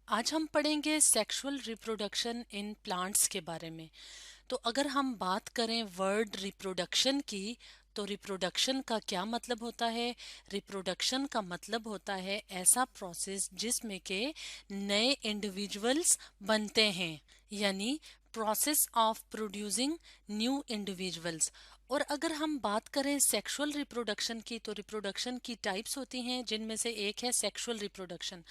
आज हम पढ़ेंगे सेक्सुअल रिप्रोडक्शन इन प्लांट्स के बारे में। तो अगर हम बात करें वर्ड रिप्रोडक्शन की, तो रिप्रोडक्शन का क्या मतलब होता है? रिप्रोडक्शन का मतलब होता है ऐसा प्रोसेस जिसमें के नए इंडिविजुअल्स बनते हैं, यानी process of producing new individuals. और अगर हम बात करें सेक्सुअल रिप्रोडक्शन की, तो रिप्रोडक्शन की टाइप्स होती हैं, जिनमें से एक है सेक्सुअल रिप्रोडक्शन।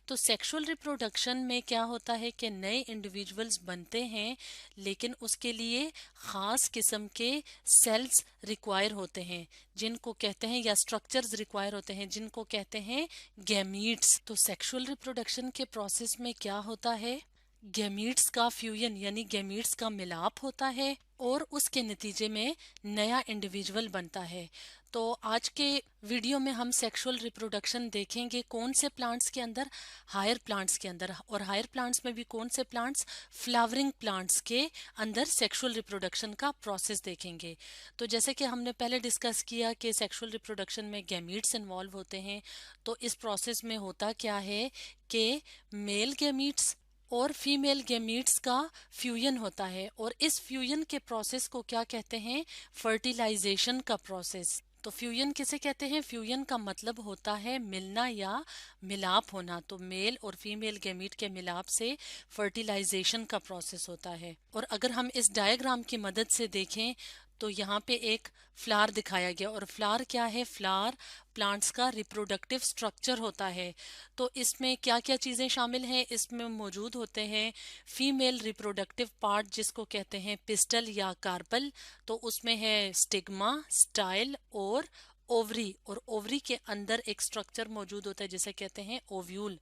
तो सेक्सुअल रिप्रोडक्शन में क्या होता है कि नए इंडिविजुअल्स बनते हैं, लेकिन उसके लिए खास किस्म के सेल्स रिक्वायर होते हैं, जिनको कहते हैं, या स्ट्रक्चर्स रिक्वायर होते हैं, जिनको कहते हैं गैमीट्स। तो सेक्सुअल रिप्रोडक्शन के प्रोसेस में क्या होता है? गैमीट्स का फ्यूजन यानी गैमीट्स का मिलाप होता है और उसके नतीजे में नया इंडिविजुअल बनता है। तो आज के वीडियो में हम सेक्सुअल रिप्रोडक्शन देखेंगे, कौन से प्लांट्स के अंदर? हायर प्लांट्स के अंदर। और हायर प्लांट्स में भी कौन से प्लांट्स? फ्लावरिंग प्लांट्स के अंदर सेक्सुअल रिप्रोडक्शन का प्रोसेस देखेंगे। तो जैसे कि हमने पहले डिस्कस किया कि सेक्सुअल रिप्रोडक्शन में गैमीट्स इन्वॉल्व होते हैं। तो इस प्रोसेस में होता क्या है कि मेल गैमीट्स और फीमेल गैमीट्स का फ्यूजन होता है, और इस फ्यूजन के प्रोसेस को क्या कहते हैं? फर्टिलाइजेशन का प्रोसेस। तो फ्यूजन किसे कहते हैं? फ्यूजन का मतलब होता है मिलना या मिलाप होना। तो मेल और फीमेल गैमीट के मिलाप से फर्टिलाइजेशन का प्रोसेस होता है। और अगर हम इस डायग्राम की मदद से देखें, तो यहाँ पे एक फ्लावर दिखाया गया, और फ्लावर क्या है? फ्लावर प्लांट्स का रिप्रोडक्टिव स्ट्रक्चर होता है। तो इसमें क्या क्या चीजें शामिल हैं? इसमें मौजूद होते हैं फीमेल रिप्रोडक्टिव पार्ट, जिसको कहते हैं पिस्टल या कार्पल। तो उसमें है स्टिग्मा, स्टाइल और ओवरी। और ओवरी के अंदर एक स्ट्रक्चर मौजूद होता है जिसे कहते हैं ओव्यूल।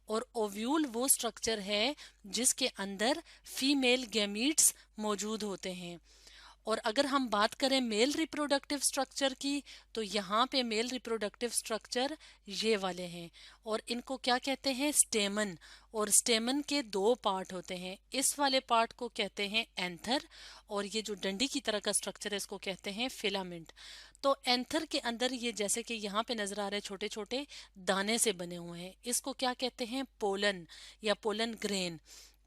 और ओव्यूल वो स्ट्रक्चर है जिसके अंदर फीमेल गैमीट्स मौजूद होते हैं। और अगर हम बात करें मेल रिप्रोडक्टिव स्ट्रक्चर की, तो यहाँ पे मेल रिप्रोडक्टिव स्ट्रक्चर ये वाले हैं, और इनको क्या कहते हैं? स्टेमन। और स्टेमन के दो पार्ट होते हैं। इस वाले पार्ट को कहते हैं एंथर, और ये जो डंडी की तरह का स्ट्रक्चर है इसको कहते हैं फिलामेंट। तो एंथर के अंदर ये जैसे कि यहाँ पे नजर आ रहे छोटे छोटे दाने से बने हुए हैं, इसको क्या कहते हैं? पोलन या पोलन ग्रेन।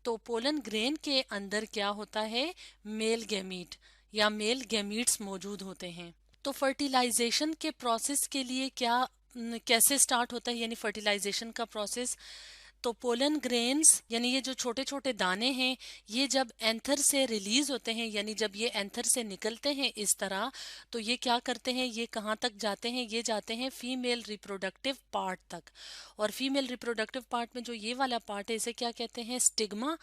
तो पोलन ग्रेन के अंदर क्या होता है? मेल गैमीट या मेल गैमीट्स मौजूद होते हैं। तो फर्टिलाइजेशन के प्रोसेस के लिए क्या कैसे स्टार्ट होता है, यानी फर्टिलाइजेशन का प्रोसेस? तो पोलन ग्रेन्स यानी ये जो छोटे छोटे दाने हैं, ये जब एंथर से रिलीज होते हैं, यानी जब ये एंथर से निकलते हैं इस तरह, तो ये क्या करते हैं? ये कहाँ तक जाते हैं? ये जाते हैं फीमेल रिप्रोडक्टिव पार्ट तक। और फीमेल रिप्रोडक्टिव पार्ट में जो ये वाला पार्ट है, इसे क्या कहते हैं? स्टिग्मा।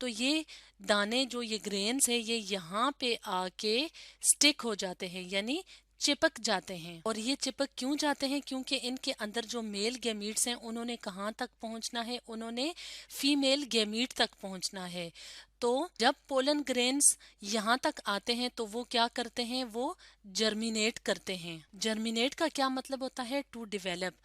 तो ये दाने जो ये ग्रेन्स है, ये यहाँ पे आके स्टिक हो जाते हैं, यानी चिपक जाते हैं। और ये चिपक क्यों जाते हैं? क्योंकि इनके अंदर जो मेल गैमीट्स हैं, उन्होंने कहाँ तक पहुंचना है? उन्होंने फीमेल गैमीट तक पहुंचना है। तो जब पोलन ग्रेन्स यहाँ तक आते हैं, तो वो क्या करते हैं? वो जर्मिनेट करते हैं। जर्मिनेट का क्या मतलब होता है? To develop.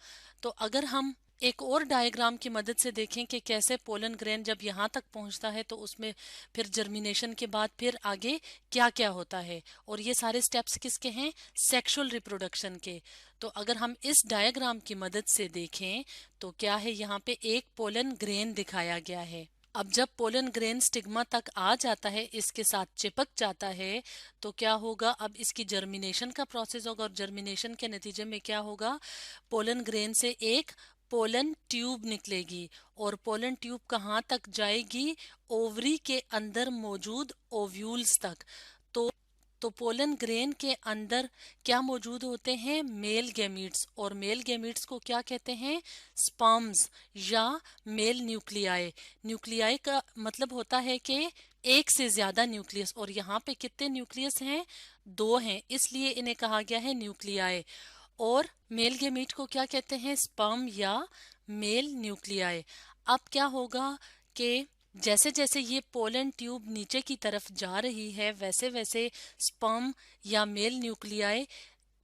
तो अगर हम एक और डायग्राम की मदद से देखें कि कैसे पोलन ग्रेन जब यहाँ तक पहुँचता है, तो उसमें फिर जर्मिनेशन के बाद फिर आगे क्या क्या होता है। और ये सारे स्टेप्स किसके हैं? सेक्सुअल रिप्रोडक्शन के। तो अगर हम इस डायग्राम की मदद से देखें, तो क्या है? यहाँ पे एक पोलन ग्रेन दिखाया गया है। अब जब पोलन ग्रेन स्टिग्मा तक आ जाता है, इसके साथ चिपक जाता है, तो क्या होगा? अब इसकी जर्मिनेशन का प्रोसेस होगा, और जर्मिनेशन के नतीजे में क्या होगा? पोलन ग्रेन से एक पोलन ट्यूब निकलेगी, और पोलन ट्यूब कहाँ तक जाएगी? ओवरी के अंदर मौजूद ओव्यूल्स तक। तो पोलन ग्रेन के अंदर क्या मौजूद होते हैं? Male gametes. और मेल गैमीट्स को क्या कहते हैं? स्पर्म्स या मेल न्यूक्लियाई। न्यूक्लियाई का मतलब होता है कि एक से ज्यादा न्यूक्लियस, और यहाँ पे कितने न्यूक्लियस हैं? दो हैं, इसलिए इन्हें कहा गया है न्यूक्लियाई। और मेल गैमीट को क्या कहते हैं? स्पर्म या मेल न्यूक्लियाई। अब क्या होगा कि जैसे जैसे ये पोलन ट्यूब नीचे की तरफ जा रही है, वैसे वैसे स्पर्म या मेल न्यूक्लियाई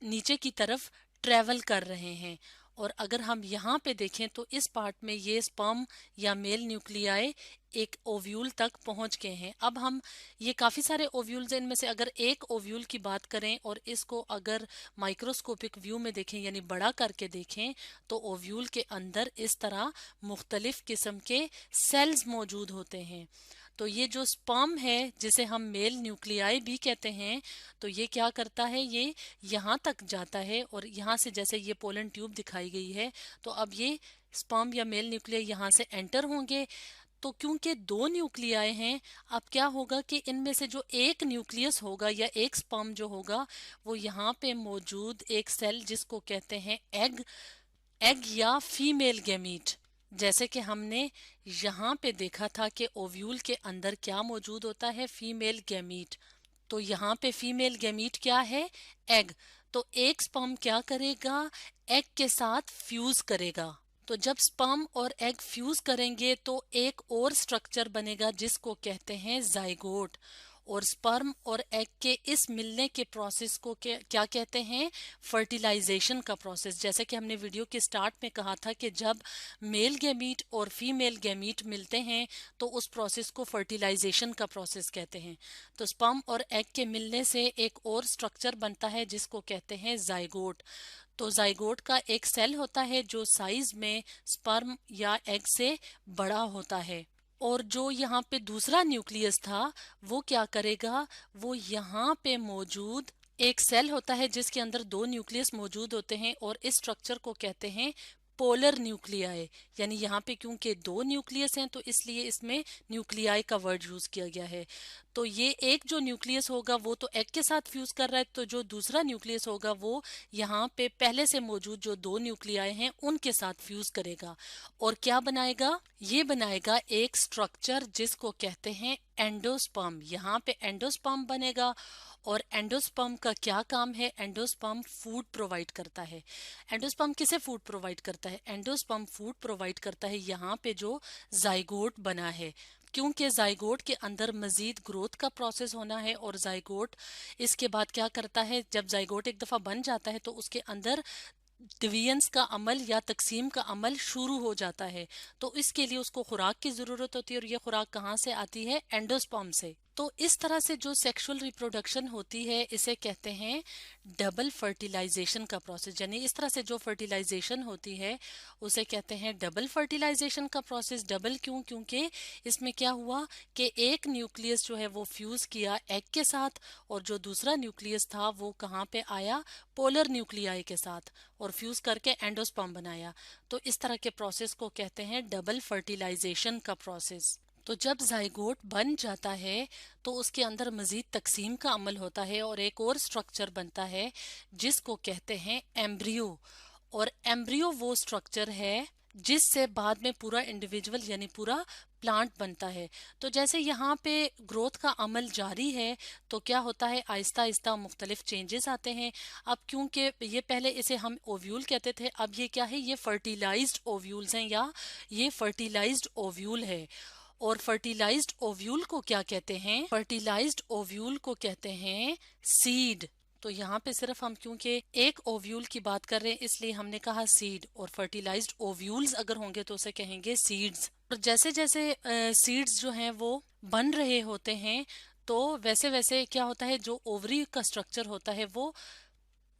नीचे की तरफ ट्रेवल कर रहे हैं। और अगर हम यहाँ पे देखें तो इस पार्ट में ये स्पर्म या मेल न्यूक्लियाई एक ओव्यूल तक पहुंच गए हैं। अब हम ये काफी सारे ओव्यूल्स हैं, इनमें से अगर एक ओव्यूल की बात करें और इसको अगर माइक्रोस्कोपिक व्यू में देखें यानी बड़ा करके देखें तो ओव्यूल के अंदर इस तरह मुख्तलिफ किस्म के सेल्स मौजूद होते हैं। तो ये जो स्पर्म है जिसे हम मेल न्यूक्लियाई भी कहते हैं, तो ये क्या करता है, ये यहाँ तक जाता है और यहाँ से जैसे ये पोलन ट्यूब दिखाई गई है, तो अब ये स्पर्म या मेल न्यूक्लियाई यहाँ से एंटर होंगे। तो क्योंकि दो न्यूक्लियाई हैं, अब क्या होगा कि इनमें से जो एक न्यूक्लियस होगा या एक स्पर्म जो होगा वो यहाँ पे मौजूद एक सेल जिसको कहते हैं एग या फीमेल गैमीट। जैसे कि हमने यहाँ पे देखा था कि ओव्यूल के अंदर क्या मौजूद होता है, फीमेल गैमीट। तो यहाँ पे फीमेल गैमीट क्या है, एग। तो एक स्पर्म क्या करेगा, एग के साथ फ्यूज करेगा। तो जब स्पर्म और एग फ्यूज करेंगे तो एक और स्ट्रक्चर बनेगा जिसको कहते हैं जाइगोट। और स्पर्म और एग के इस मिलने के प्रोसेस को क्या कहते हैं, फर्टिलाइजेशन का प्रोसेस। जैसे कि हमने वीडियो के स्टार्ट में कहा था कि जब मेल गैमीट और फीमेल गैमीट मिलते हैं तो उस प्रोसेस को फर्टिलाइजेशन का प्रोसेस कहते हैं। तो स्पर्म और एग के मिलने से एक और स्ट्रक्चर बनता है जिसको कहते हैं जाइगोट। तो जाइगोट का एक सेल होता है जो साइज में स्पर्म या एग से बड़ा होता है। और जो यहाँ पे दूसरा न्यूक्लियस था वो क्या करेगा, वो यहाँ पे मौजूद एक सेल होता है जिसके अंदर दो न्यूक्लियस मौजूद होते हैं और इस स्ट्रक्चर को कहते हैं पोलर न्यूक्लियाई। यानी यहाँ पे क्योंकि दो न्यूक्लियस हैं तो इसलिए इसमें न्यूक्लियाई का वर्ड यूज किया गया है। तो ये एक जो न्यूक्लियस होगा वो तो एग के साथ फ्यूज कर रहा है, तो जो दूसरा न्यूक्लियस होगा वो यहाँ पे पहले से मौजूद जो दो न्यूक्लियाई हैं उनके साथ फ्यूज करेगा और क्या बनाएगा, ये बनाएगा एक स्ट्रक्चर जिसको कहते हैं एंडोस्पर्म। यहाँ पे एंडोस्पर्म बनेगा। और एंडोस्पर्म का क्या काम है, एंडोस्पर्म फूड प्रोवाइड करता है। एंडोस्पर्म किसे फूड प्रोवाइड करता है, एंडोस्पर्म फूड प्रोवाइड करता है यहाँ पे जो जाइगोट बना है। क्योंकि जाइगोट के अंदर मजीद ग्रोथ का प्रोसेस होना है और जाइगोट इसके बाद क्या करता है, जब जाइगोट एक दफा बन जाता है तो उसके अंदर डिवीजन्स का अमल या तकसीम का अमल शुरू हो जाता है। तो इसके लिए उसको खुराक की जरूरत होती है और ये खुराक कहाँ से आती है, एंडोस्पर्म से। तो इस तरह से जो सेक्सुअल रिप्रोडक्शन होती है इसे कहते हैं डबल फर्टिलाइजेशन का प्रोसेस। यानी इस तरह से जो फर्टिलाइजेशन होती है उसे कहते हैं डबल फर्टिलाइजेशन का प्रोसेस। डबल क्यों, क्योंकि इसमें क्या हुआ कि एक न्यूक्लियस जो है वो फ्यूज किया एग के साथ और जो दूसरा न्यूक्लियस था वो कहाँ पे आया, पोलर न्यूक्लियाई के साथ, और फ्यूज करके एंडोस्पर्म बनाया। तो इस तरह के प्रोसेस को कहते हैं डबल फर्टिलाइजेशन का प्रोसेस। तो जब जाइगोट बन जाता है तो उसके अंदर मजीद तकसीम का अमल होता है और एक और स्ट्रक्चर बनता है जिसको कहते हैं एम्ब्रियो। और एम्ब्रियो वो स्ट्रक्चर है जिससे बाद में पूरा इंडिविजुअल यानी पूरा प्लांट बनता है। तो जैसे यहाँ पे ग्रोथ का अमल जारी है तो क्या होता है, आहिस्ता आहिस्ता मुख्तलिफ चेंजेस आते हैं। अब क्योंकि ये पहले इसे हम ओव्यूल कहते थे, अब ये क्या है, ये फर्टिलाइज्ड ओव्यूल्स हैं या ये फर्टिलाइज्ड ओव्यूल है। और फर्टिलाइज्ड ओव्यूल को क्या कहते हैं, फर्टिलाइज्ड ओव्यूल को कहते हैं सीड। तो यहाँ पे सिर्फ हम क्योंकि एक ओव्यूल की बात कर रहे हैं इसलिए हमने कहा सीड, और फर्टिलाइज्ड ओव्यूल्स अगर होंगे तो उसे कहेंगे सीड्स। और जैसे जैसे सीड्स जो हैं वो बन रहे होते हैं तो वैसे वैसे क्या होता है, जो ओवरी का स्ट्रक्चर होता है वो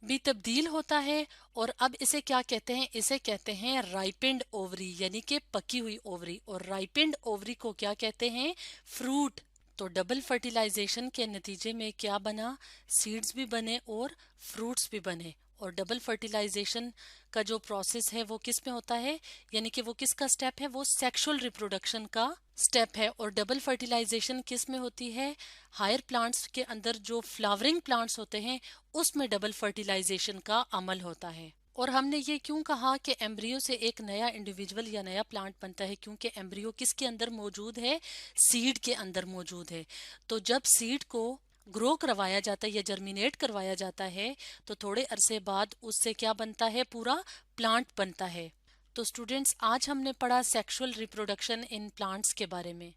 भी तब्दील होता है। और अब इसे क्या कहते हैं, इसे कहते हैं राइपेंड ओवरी यानी कि पकी हुई ओवरी। और राइपेंड ओवरी को क्या कहते हैं, फ्रूट। तो डबल फर्टिलाइजेशन के नतीजे में क्या बना, सीड्स भी बने और फ्रूट्स भी बने। और डबल फर्टिलाइजेशन का जो प्रोसेस है वो किस में होता है, यानी कि वो किसका स्टेप है, वो सेक्सुअल रिप्रोडक्शन का स्टेप है। और डबल फर्टिलाइजेशन किस में होती है, हायर प्लांट्स के अंदर जो फ्लावरिंग प्लांट्स होते हैं उसमें डबल फर्टिलाइजेशन का अमल होता है। और हमने ये क्यों कहा कि एम्ब्रियो से एक नया इंडिविजुअल या नया प्लांट बनता है, क्योंकि एम्ब्रियो किसके अंदर मौजूद है, सीड के अंदर मौजूद है। तो जब सीड को ग्रो करवाया जाता है या जर्मिनेट करवाया जाता है तो थोड़े अरसे बाद उससे क्या बनता है, पूरा प्लांट बनता है। तो स्टूडेंट्स, आज हमने पढ़ा सेक्सुअल रिप्रोडक्शन इन प्लांट्स के बारे में।